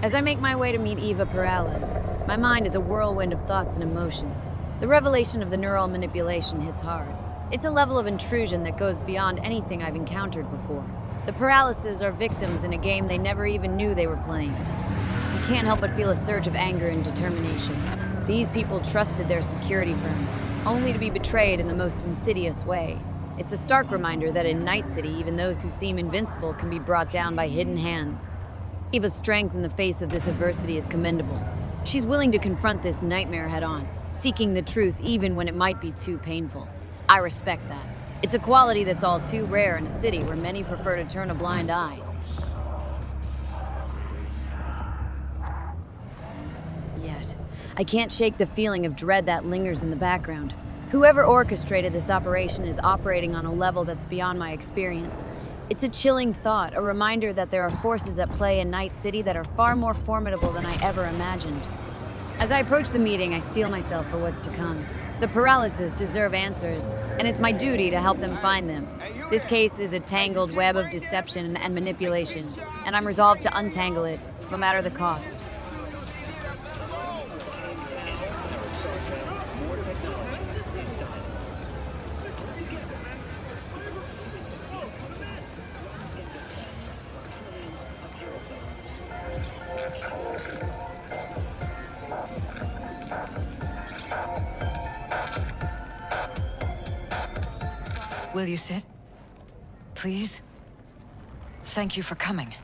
As I make my way to meet Eva Parales, my mind is a whirlwind of thoughts and emotions. The revelation of the neural manipulation hits hard. It's a level of intrusion that goes beyond anything I've encountered before. The Paraleses are victims in a game they never even knew they were playing. I can't help but feel a surge of anger and determination. These people trusted their security firm, only to be betrayed in the most insidious way. It's a stark reminder that in Night City, even those who seem invincible can be brought down by hidden hands. Eva's strength in the face of this adversity is commendable. She's willing to confront this nightmare head-on, seeking the truth even when it might be too painful. I respect that. It's a quality that's all too rare in a city where many prefer to turn a blind eye. Yet, I can't shake the feeling of dread that lingers in the background. Whoever orchestrated this operation is operating on a level that's beyond my experience. It's a chilling thought, a reminder that there are forces at play in Night City that are far more formidable than I ever imagined. As I approach the meeting, I steel myself for what's to come. The Paraleses deserve answers, and it's my duty to help them find them. This case is a tangled web of deception and manipulation, and I'm resolved to untangle it, no matter the cost. Will you sit? Please? Thank you for coming.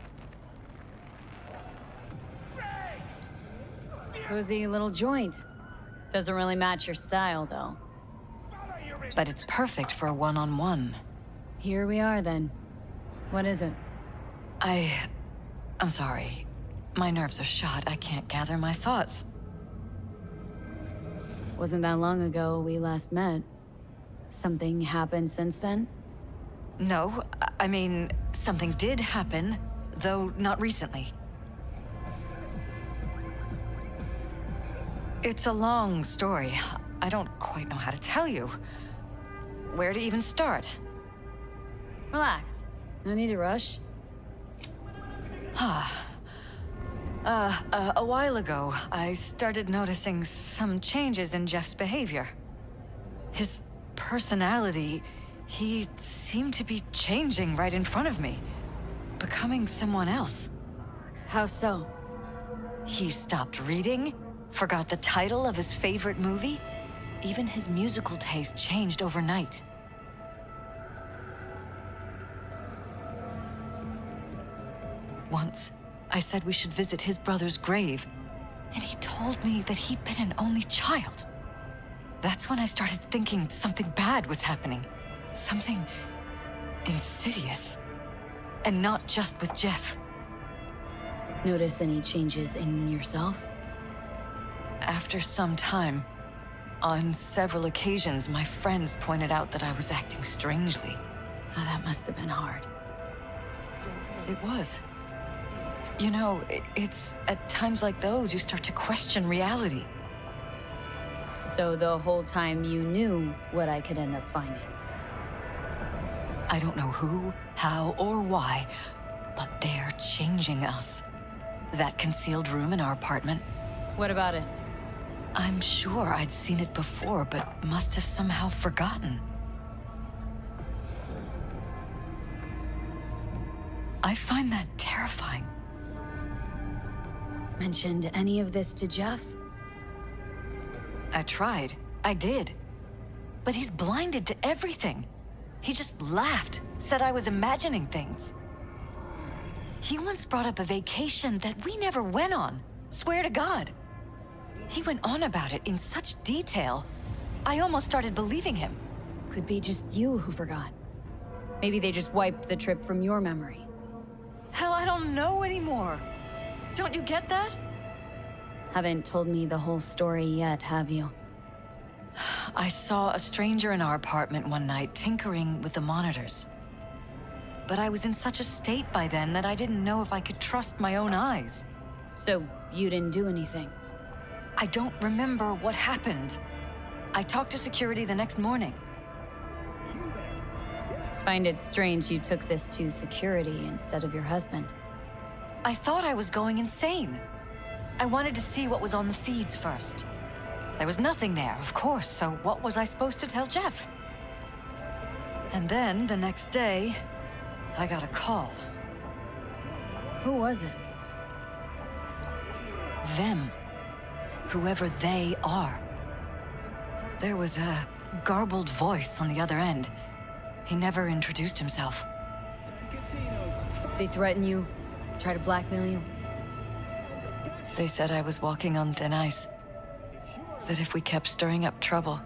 Cozy little joint. Doesn't really match your style, though. But it's perfect for a one-on-one. Here we are, then. What is it? I'm sorry. My nerves are shot. I can't gather my thoughts. Wasn't that long ago we last met. Something happened since then? No, I mean, something did happen, though not recently. It's a long story. I don't quite know how to tell you. Where to even start? Relax. No need to rush. A while ago, I started noticing some changes in Jeff's behavior. His personality, he seemed to be changing right in front of me, becoming someone else. How so? He stopped reading, forgot the title of his favorite movie. Even his musical taste changed overnight. Once, I said we should visit his brother's grave, and he told me that he'd been an only child. That's when I started thinking something bad was happening. Something insidious. And not just with Jeff. Notice any changes in yourself? After some time, on several occasions, my friends pointed out that I was acting strangely. Oh, that must have been hard. It was. You know, it's at times like those you start to question reality. So the whole time you knew what I could end up finding? I don't know who, how, or why, but they're changing us. That concealed room in our apartment. What about it? I'm sure I'd seen it before, but must have somehow forgotten. I find that terrifying. Mentioned any of this to Jeff? I tried. I did. But he's blinded to everything. He just laughed, said I was imagining things. He once brought up a vacation that we never went on. Swear to God. He went on about it in such detail, I almost started believing him. Could be just you who forgot. Maybe they just wiped the trip from your memory. Hell, I don't know anymore. Don't you get that? Haven't told me the whole story yet, have you? I saw a stranger in our apartment one night tinkering with the monitors. But I was in such a state by then that I didn't know if I could trust my own eyes. So, you didn't do anything? I don't remember what happened. I talked to security the next morning. Find it strange you took this to security instead of your husband. I thought I was going insane. I wanted to see what was on the feeds first. There was nothing there, of course, so what was I supposed to tell Jeff? And then, the next day, I got a call. Who was it? Them. Whoever they are. There was a garbled voice on the other end. He never introduced himself. They threaten you? Try to blackmail you? They said I was walking on thin ice. That if we kept stirring up trouble,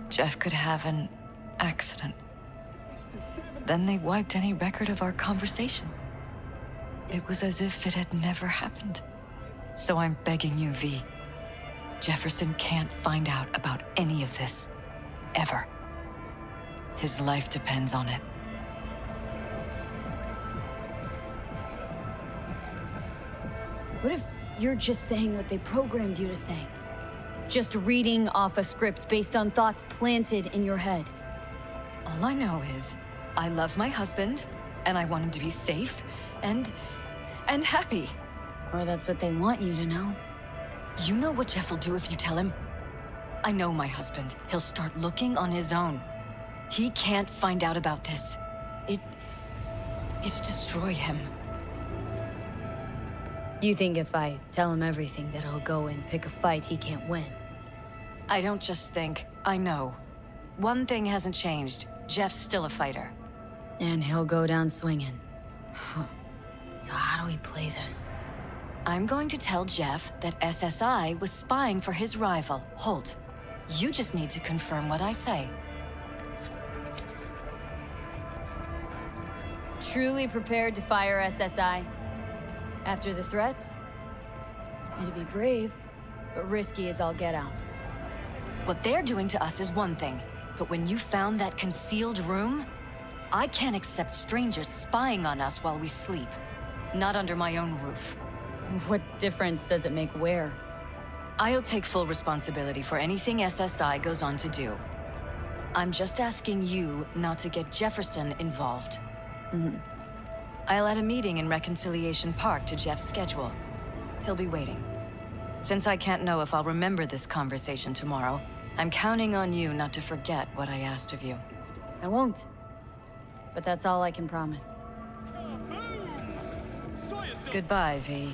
Jeff could have an accident. Then they wiped any record of our conversation. It was as if it had never happened. So I'm begging you, V. Jefferson can't find out about any of this. Ever. His life depends on it. What if you're just saying what they programmed you to say? Just reading off a script based on thoughts planted in your head? All I know is, I love my husband, and I want him to be safe, and happy. Or that's what they want you to know? You know what Jeff will do if you tell him? I know my husband. He'll start looking on his own. He can't find out about this. It'd destroy him. You think if I tell him everything that he'll go and pick a fight he can't win? I don't just think, I know. One thing hasn't changed. Jeff's still a fighter. And he'll go down swinging. Huh. So how do we play this? I'm going to tell Jeff that SSI was spying for his rival, Holt. You just need to confirm what I say. Truly prepared to fire SSI? After the threats? It'd be brave, but risky as all get out. What they're doing to us is one thing, but when you found that concealed room, I can't accept strangers spying on us while we sleep. Not under my own roof. What difference does it make where? I'll take full responsibility for anything SSI goes on to do. I'm just asking you not to get Jefferson involved. I'll add a meeting in Reconciliation Park to Jeff's schedule. He'll be waiting. Since I can't know if I'll remember this conversation tomorrow, I'm counting on you not to forget what I asked of you. I won't. But that's all I can promise. Goodbye, V.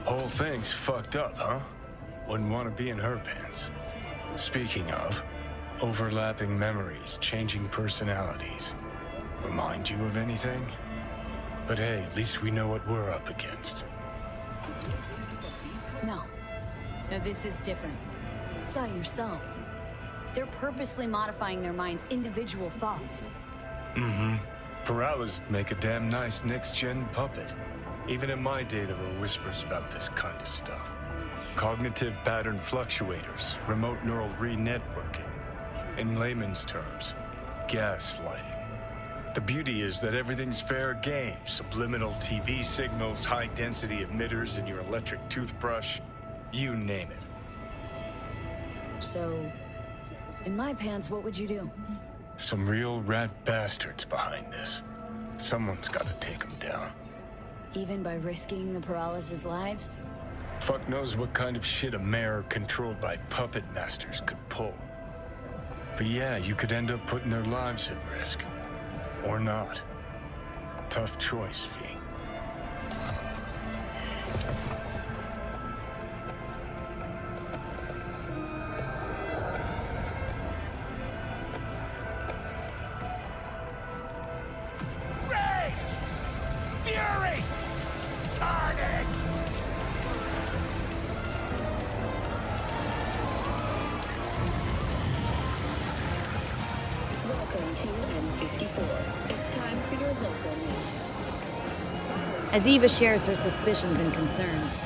Whole thing's fucked up, huh? Wouldn't want to be in her pants. Speaking of, overlapping memories, changing personalities. Remind you of anything? But hey, at least we know what we're up against. No. No, this is different. Saw yourself. They're purposely modifying their minds' individual thoughts. Parales make a damn nice next-gen puppet. Even in my day, there were whispers about this kind of stuff. Cognitive pattern fluctuators, remote neural re-networking. In layman's terms, gaslighting. The beauty is that everything's fair game. Subliminal TV signals, high-density emitters in your electric toothbrush. You name it. So, in my pants, what would you do? Some real rat bastards behind this. Someone's gotta take them down. Even by risking the Parales' lives? Fuck knows what kind of shit a mayor controlled by puppet masters could pull. But yeah, you could end up putting their lives at risk. Or not. Tough choice, V. Rage! Fury! Carnage! Welcome to M54. It's time for your local news. As Eva shares her suspicions and concerns,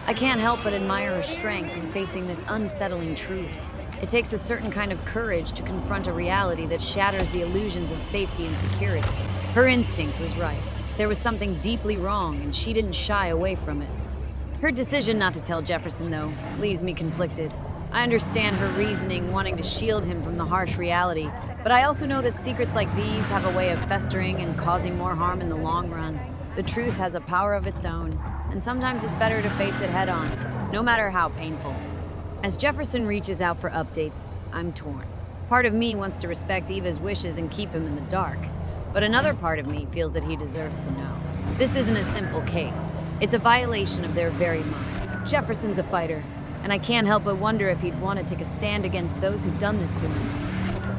I can't help but admire her strength in facing this unsettling truth. It takes a certain kind of courage to confront a reality that shatters the illusions of safety and security. Her instinct was right. There was something deeply wrong, and she didn't shy away from it. Her decision not to tell Jefferson, though, leaves me conflicted. I understand her reasoning, wanting to shield him from the harsh reality, But I also know that secrets like these have a way of festering and causing more harm in the long run. The truth has a power of its own, and sometimes it's better to face it head on, no matter how painful. As Jefferson reaches out for updates, I'm torn. Part of me wants to respect Eva's wishes and keep him in the dark, but another part of me feels that he deserves to know. This isn't a simple case. It's a violation of their very minds. Jefferson's a fighter, and I can't help but wonder if he'd want to take a stand against those who've done this to him.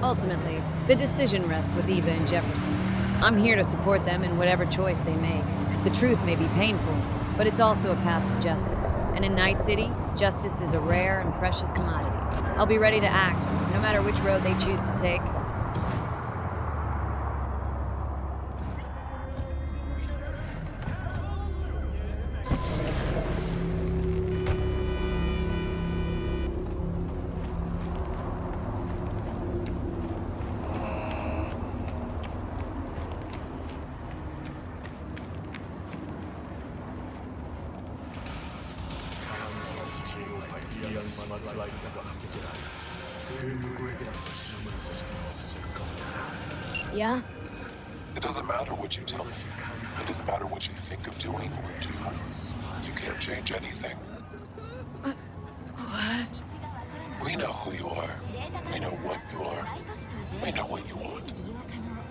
Ultimately, the decision rests with Eva and Jefferson. I'm here to support them in whatever choice they make. The truth may be painful, but it's also a path to justice. And in Night City, justice is a rare and precious commodity. I'll be ready to act, no matter which road they choose to take. Yeah? It doesn't matter what you tell me. It doesn't matter what you think of doing or do. You can't change anything. What? We know who you are. We know what you are. We know what you want.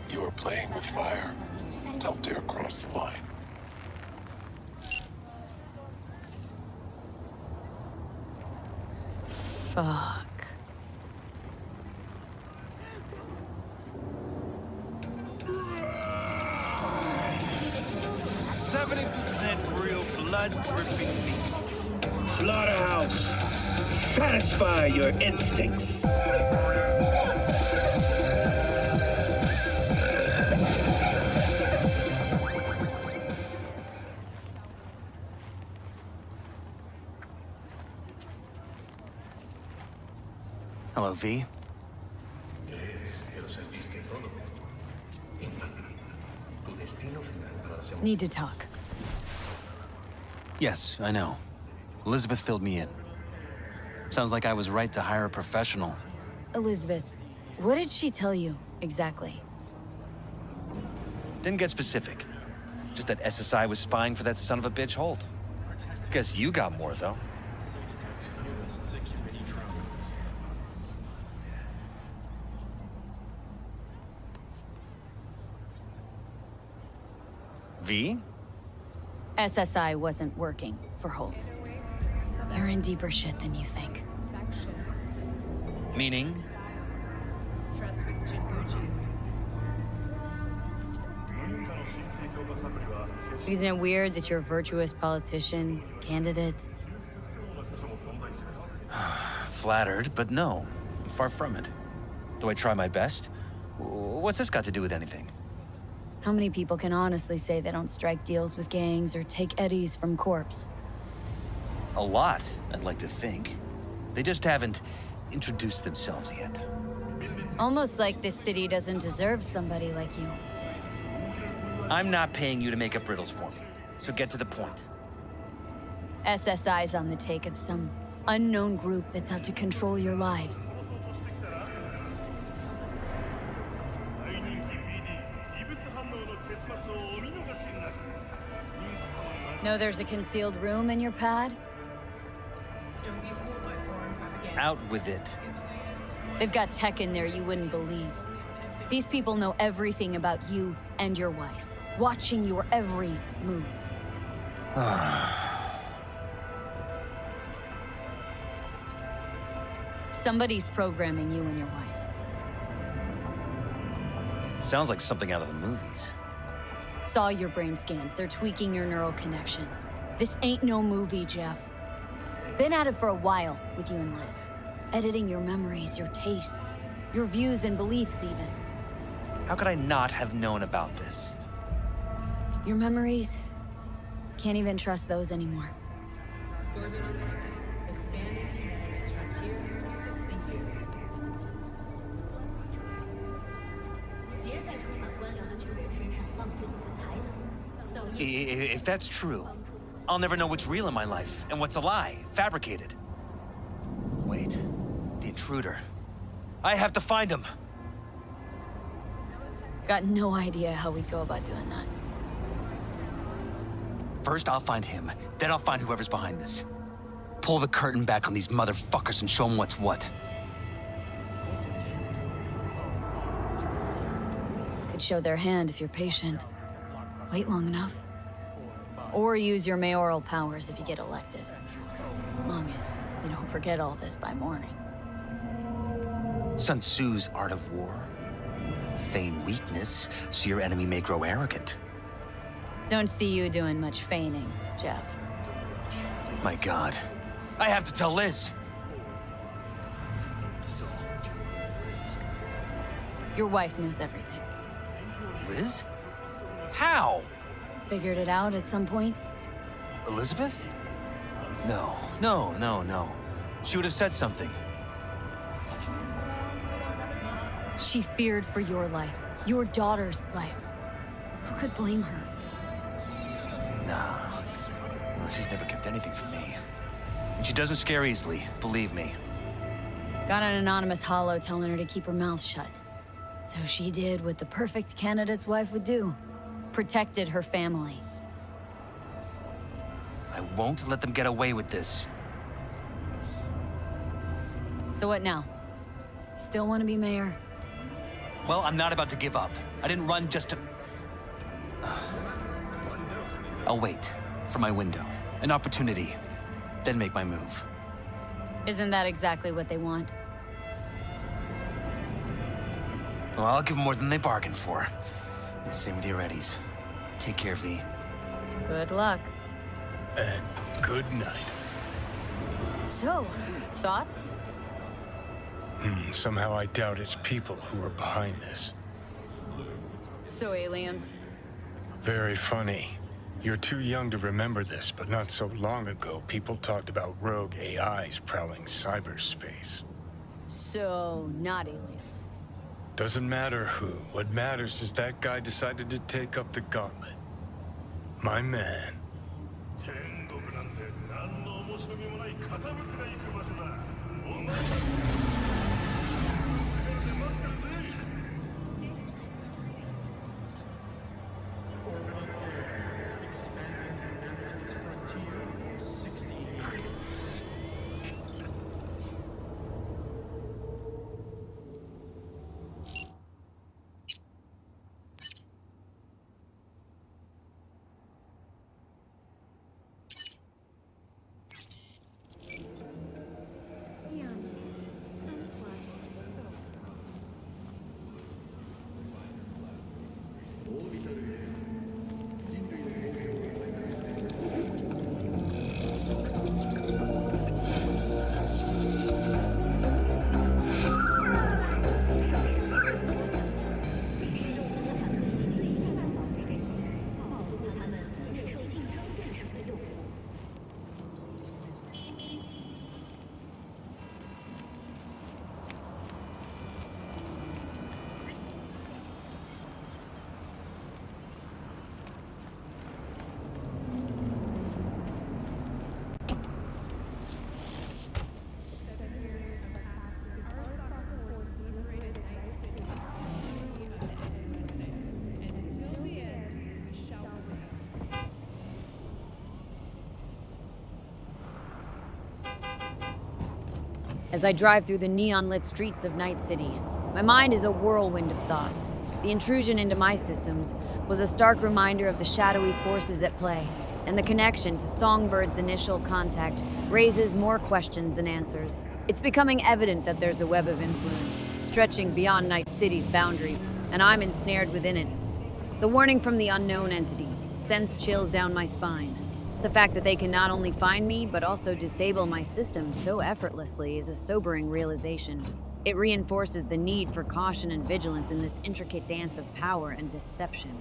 You are playing with fire. Don't dare cross the line. Fuck. 70% real blood-dripping meat. Slaughterhouse. Satisfy your instincts. Hello, V. Need to talk. Yes, I know. Elizabeth filled me in. Sounds like I was right to hire a professional. Elizabeth, what did she tell you, exactly? Didn't get specific. Just that SSI was spying for that son of a bitch Holt. Guess you got more, though. V? SSI wasn't working for Holt. You're in deeper shit than you think. Meaning? Isn't it weird that you're a virtuous politician candidate? Flattered, but no. Far from it. Do I try my best? What's this got to do with anything? How many people can honestly say they don't strike deals with gangs or take eddies from corpse? A lot, I'd like to think. They just haven't introduced themselves yet. Almost like this city doesn't deserve somebody like you. I'm not paying you to make up riddles for me, so get to the point. SSI's on the take of some unknown group that's out to control your lives. Know there's a concealed room in your pad? Out with it. They've got tech in there you wouldn't believe. These people know everything about you and your wife, watching your every move. Somebody's programming you and your wife. Sounds like something out of the movies. Saw your brain scans. They're tweaking your neural connections. This ain't no movie, Jeff. Been at it for a while with you and Liz. Editing your memories, your tastes, your views and beliefs even. How could I not have known about this? Your memories? Can't even trust those anymore. If that's true, I'll never know what's real in my life and what's a lie, fabricated. Wait, the intruder. I have to find him. Got no idea how we go about doing that. First, I'll find him. Then I'll find whoever's behind this. Pull the curtain back on these motherfuckers and show them what's what. Could show their hand if you're patient. Wait long enough. Or use your mayoral powers if you get elected. Long as you don't forget all this by morning. Sun Tzu's art of war. Feign weakness, so your enemy may grow arrogant. Don't see you doing much feigning, Jeff. My God. I have to tell Liz. Your wife knows everything. Liz? How? Figured it out at some point? Elizabeth? No. She would have said something. She feared for your life, your daughter's life. Who could blame her? No. Well, she's never kept anything from me. And she doesn't scare easily, believe me. Got an anonymous holo telling her to keep her mouth shut. So she did what the perfect candidate's wife would do. Protected her family. I won't let them get away with this. So what now? Still want to be mayor? Well, I'm not about to give up. I didn't run just to... I'll wait for my window, an opportunity, then make my move. Isn't that exactly what they want? Well, I'll give them more than they bargained for. And same with your Eddies. Take care, V. Good luck. And good night. So, thoughts? Somehow I doubt it's people who are behind this. So aliens? Very funny. You're too young to remember this, but not so long ago, people talked about rogue AIs prowling cyberspace. So, not aliens. Doesn't matter who. What matters is that guy decided to take up the gauntlet. My man. As I drive through the neon-lit streets of Night City, my mind is a whirlwind of thoughts. The intrusion into my systems was a stark reminder of the shadowy forces at play, and the connection to Songbird's initial contact raises more questions than answers. It's becoming evident that there's a web of influence, stretching beyond Night City's boundaries, and I'm ensnared within it. The warning from the unknown entity sends chills down my spine. The fact that they can not only find me, but also disable my system so effortlessly is a sobering realization. It reinforces the need for caution and vigilance in this intricate dance of power and deception.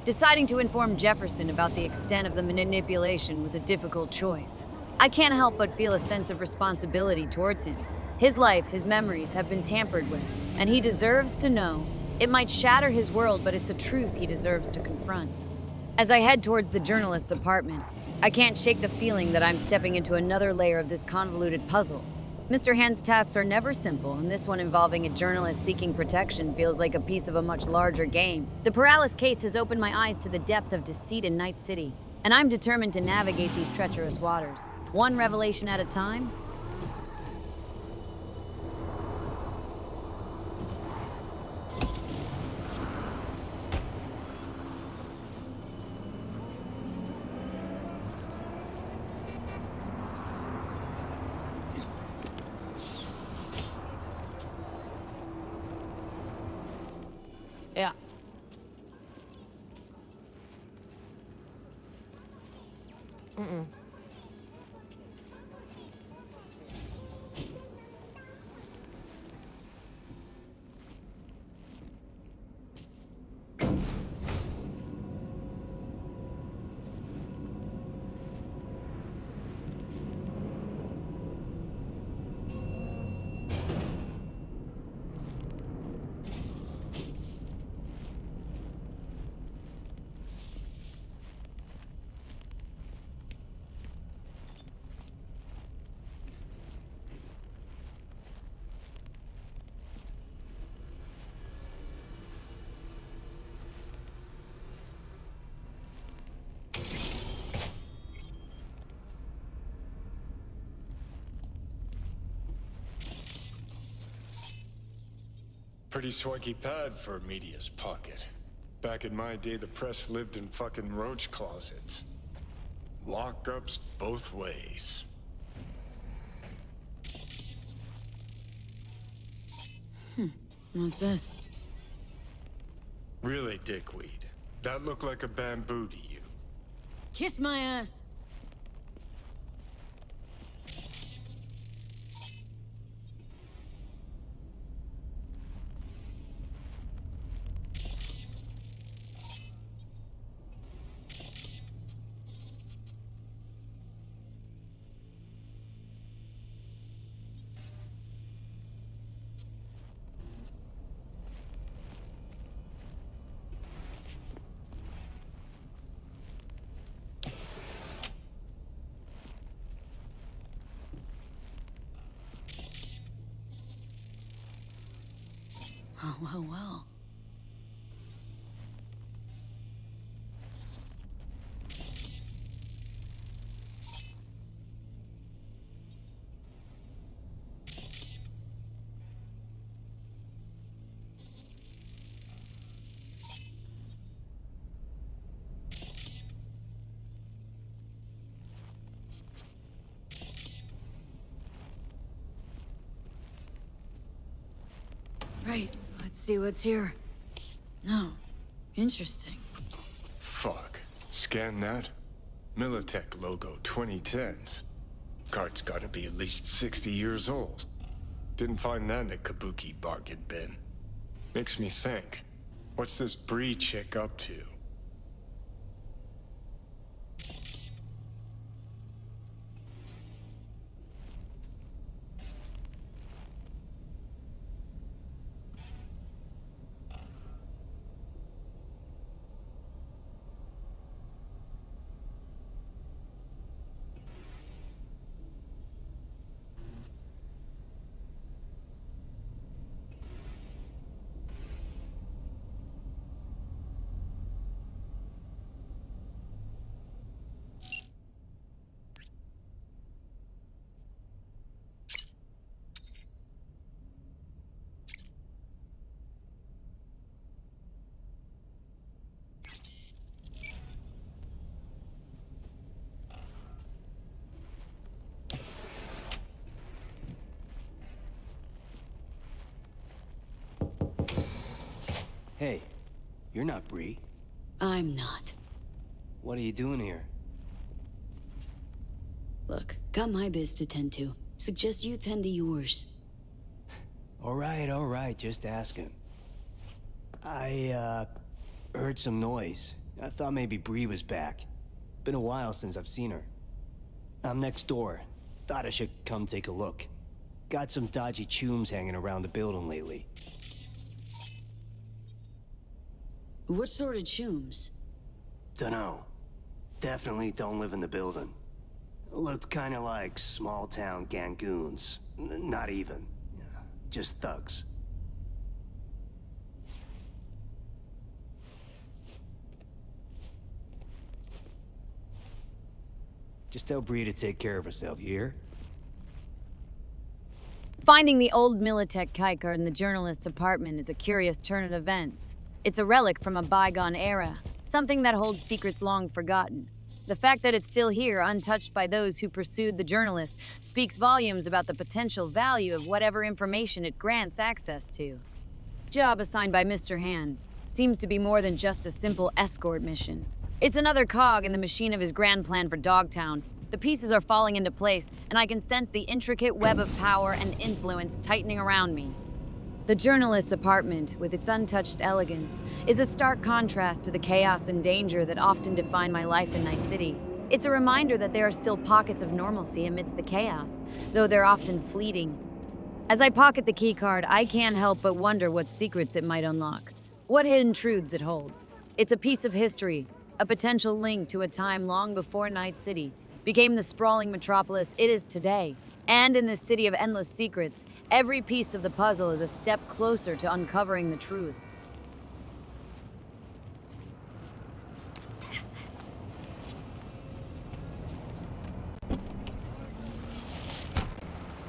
Deciding to inform Jefferson about the extent of the manipulation was a difficult choice. I can't help but feel a sense of responsibility towards him. His life, his memories have been tampered with, and he deserves to know. It might shatter his world, but it's a truth he deserves to confront. As I head towards the journalist's apartment, I can't shake the feeling that I'm stepping into another layer of this convoluted puzzle. Mr. Hand's tasks are never simple, and this one involving a journalist seeking protection feels like a piece of a much larger game. The Parales case has opened my eyes to the depth of deceit in Night City, and I'm determined to navigate these treacherous waters, one revelation at a time. Ja. Pretty swanky pad for a media's pocket. Back in my day, the press lived in fucking roach closets. Lockups both ways. What's this? Really, dickweed? That looked like a bamboo to you. Kiss my ass. Well. Right, let's see what's here. No, interesting. Fuck. Scan that. Militech logo 2010s. Card's gotta be at least 60 years old. Didn't find that in a kabuki bargain bin. Makes me think. What's this Bree chick up to? Hey, you're not Bree. I'm not. What are you doing here? Look, got my biz to tend to. Suggest you tend to yours. All right, just asking. I, heard some noise. I thought maybe Bree was back. Been a while since I've seen her. I'm next door. Thought I should come take a look. Got some dodgy chooms hanging around the building lately. What sort of chooms? Dunno. Definitely don't live in the building. Looked kinda like small-town gangoons. Not even. Just thugs. Just tell Bree to take care of herself, you hear? Finding the old Militech keycard in the journalist's apartment is a curious turn of events. It's a relic from a bygone era, something that holds secrets long forgotten. The fact that it's still here, untouched by those who pursued the journalist, speaks volumes about the potential value of whatever information it grants access to. Job assigned by Mr. Hands seems to be more than just a simple escort mission. It's another cog in the machine of his grand plan for Dogtown. The pieces are falling into place, and I can sense the intricate web of power and influence tightening around me. The journalist's apartment, with its untouched elegance, is a stark contrast to the chaos and danger that often define my life in Night City. It's a reminder that there are still pockets of normalcy amidst the chaos, though they're often fleeting. As I pocket the keycard, I can't help but wonder what secrets it might unlock, what hidden truths it holds. It's a piece of history, a potential link to a time long before Night City became the sprawling metropolis it is today. And in this city of endless secrets, every piece of the puzzle is a step closer to uncovering the truth.